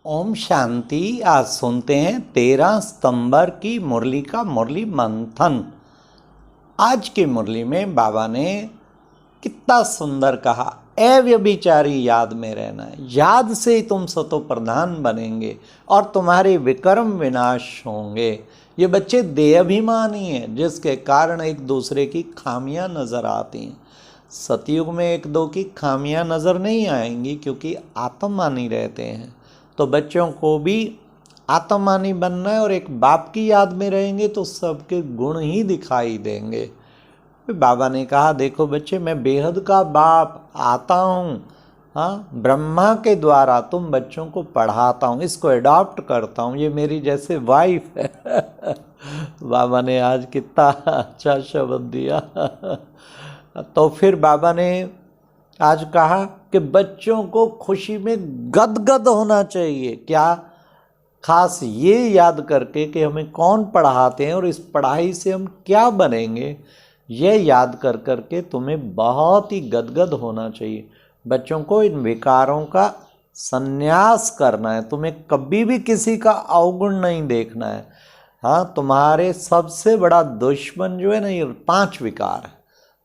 ओम शांति। आज सुनते हैं 13 सितंबर की मुरली का मुरली मंथन। आज की मुरली में बाबा ने कितना सुंदर कहा, अव्यभिचारी याद में रहना है, याद से ही तुम सतो प्रधान बनेंगे और तुम्हारे विकर्म विनाश होंगे। ये बच्चे देहाभिमानी हैं, जिसके कारण एक दूसरे की खामियां नजर आती हैं। सतयुग में एक दो की खामियां नजर नहीं आएंगी, क्योंकि आत्ममानी रहते हैं। तो बच्चों को भी आत्ममानी बनना है और एक बाप की याद में रहेंगे तो सबके गुण ही दिखाई देंगे। बाबा ने कहा, देखो बच्चे, मैं बेहद का बाप आता हूँ, हाँ, ब्रह्मा के द्वारा तुम बच्चों को पढ़ाता हूँ, इसको अडॉप्ट करता हूँ, ये मेरी जैसे वाइफ है। बाबा ने आज कितना अच्छा शब्द दिया। तो फिर बाबा ने आज कहा कि बच्चों को खुशी में गदगद होना चाहिए। क्या? खास ये याद करके कि हमें कौन पढ़ाते हैं और इस पढ़ाई से हम क्या बनेंगे, यह याद कर करके तुम्हें बहुत ही गदगद होना चाहिए। बच्चों को इन विकारों का संन्यास करना है। तुम्हें कभी भी किसी का अवगुण नहीं देखना है। हाँ, तुम्हारे सबसे बड़ा दुश्मन जो है ना, ये 5 विकार है।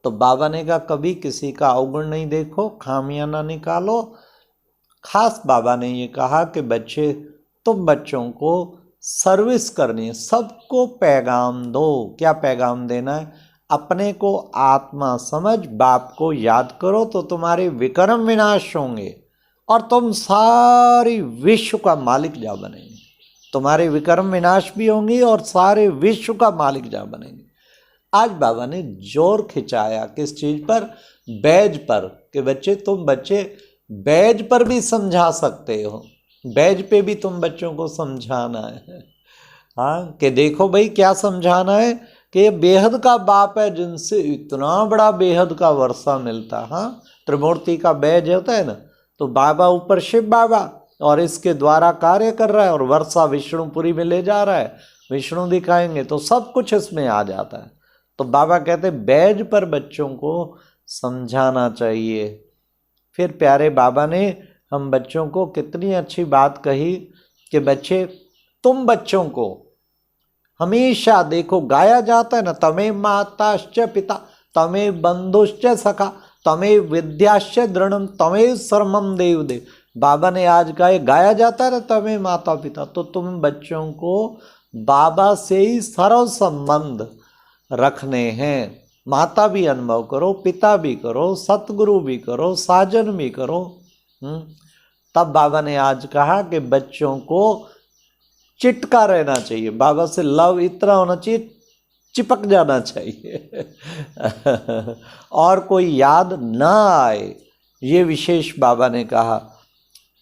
तो बाबा ने कहा, कभी किसी का अवगुण नहीं देखो, खामियां ना निकालो। खास बाबा ने ये कहा कि बच्चे, तुम बच्चों को सर्विस करनी है, सबको पैगाम दो। क्या पैगाम देना है? अपने को आत्मा समझ, बाप को याद करो तो तुम्हारे विकर्म विनाश होंगे और तुम सारी विश्व का मालिक जा बनेंगे। तुम्हारे विकर्म विनाश भी होंगे और सारे विश्व का मालिक जा बनेंगे। आज बाबा ने जोर खिंचाया किस चीज पर? बैज पर। कि बच्चे, तुम बच्चे बैज पर भी समझा सकते हो, बैज पे भी तुम बच्चों को समझाना है। हाँ, कि देखो भाई, क्या समझाना है कि ये बेहद का बाप है, जिनसे इतना बड़ा बेहद का वर्षा मिलता है। हाँ, त्रिमूर्ति का बैज होता है ना, तो बाबा ऊपर शिव बाबा और इसके द्वारा कार्य कर रहा है और वर्षा विष्णुपुरी में ले जा रहा है। विष्णु दिखाएंगे तो सब कुछ इसमें आ जाता है। तो बाबा कहते बैज पर बच्चों को समझाना चाहिए। फिर प्यारे बाबा ने हम बच्चों को कितनी अच्छी बात कही कि बच्चे, तुम बच्चों को हमेशा देखो, गाया जाता है ना, तमे माताश्च पिता, तमे बंधुश्च सखा, तमे विद्याश्च दृढ़म, तमे सर्वम देव देव। बाबा ने आज गाया जाता है ना, तमे माता पिता। तो तुम बच्चों को बाबा से ही सर्व संबंध रखने हैं। माता भी अनुभव करो, पिता भी करो, सतगुरु भी करो, साजन भी करो। तब बाबा ने आज कहा कि बच्चों को चिटका रहना चाहिए, बाबा से लव इतना होना चाहिए, चिपक जाना चाहिए। और कोई याद ना आए, ये विशेष बाबा ने कहा।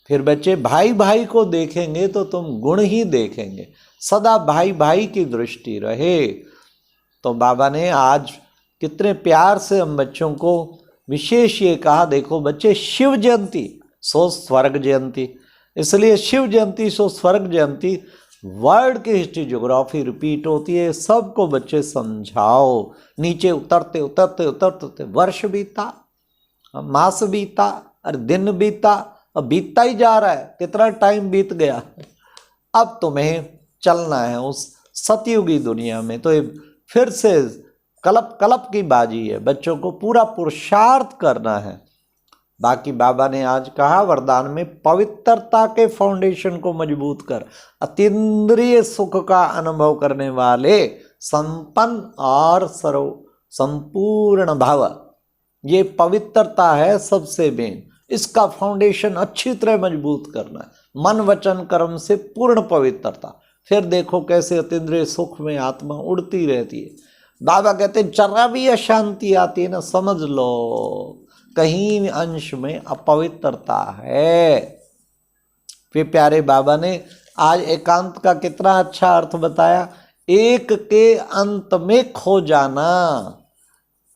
फिर बच्चे, भाई भाई को देखेंगे तो तुम गुण ही देखेंगे, सदा भाई भाई की दृष्टि रहे। तो बाबा ने आज कितने प्यार से हम बच्चों को विशेष ये कहा, देखो बच्चे, शिव जयंती सो स्वर्ग जयंती, इसलिए शिव जयंती सो स्वर्ग जयंती। वर्ल्ड की हिस्ट्री ज्योग्राफी रिपीट होती है। सबको बच्चे समझाओ। नीचे उतरते उतरते उतरते वर्ष बीता, मास बीता, और दिन बीता, अब बीतता ही जा रहा है। कितना टाइम बीत गया। अब तुम्हें चलना है उस सतयुगी दुनिया में। तो ये फिर से कलप कलप की बाजी है, बच्चों को पूरा पुरुषार्थ करना है। बाकी बाबा ने आज कहा वरदान में, पवित्रता के फाउंडेशन को मजबूत कर, अतीन्द्रिय सुख का अनुभव करने वाले संपन्न और सर्व संपूर्ण भाव, ये पवित्रता है सबसे मेन। इसका फाउंडेशन अच्छी तरह मजबूत करना है, मन वचन कर्म से पूर्ण पवित्रता। फिर देखो कैसे अतीन्द्रिय सुख में आत्मा उड़ती रहती है। बाबा कहते हैं, जरा भी अशांति आती है ना, समझ लो कहीं अंश में अपवित्रता है। फिर प्यारे बाबा ने आज एकांत का कितना अच्छा अर्थ बताया। एक के अंत में खो जाना,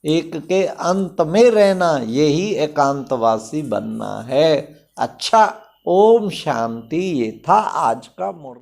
एक के अंत में रहना, यही एकांतवासी बनना है। अच्छा, ओम शांति। ये था आज का मुरली।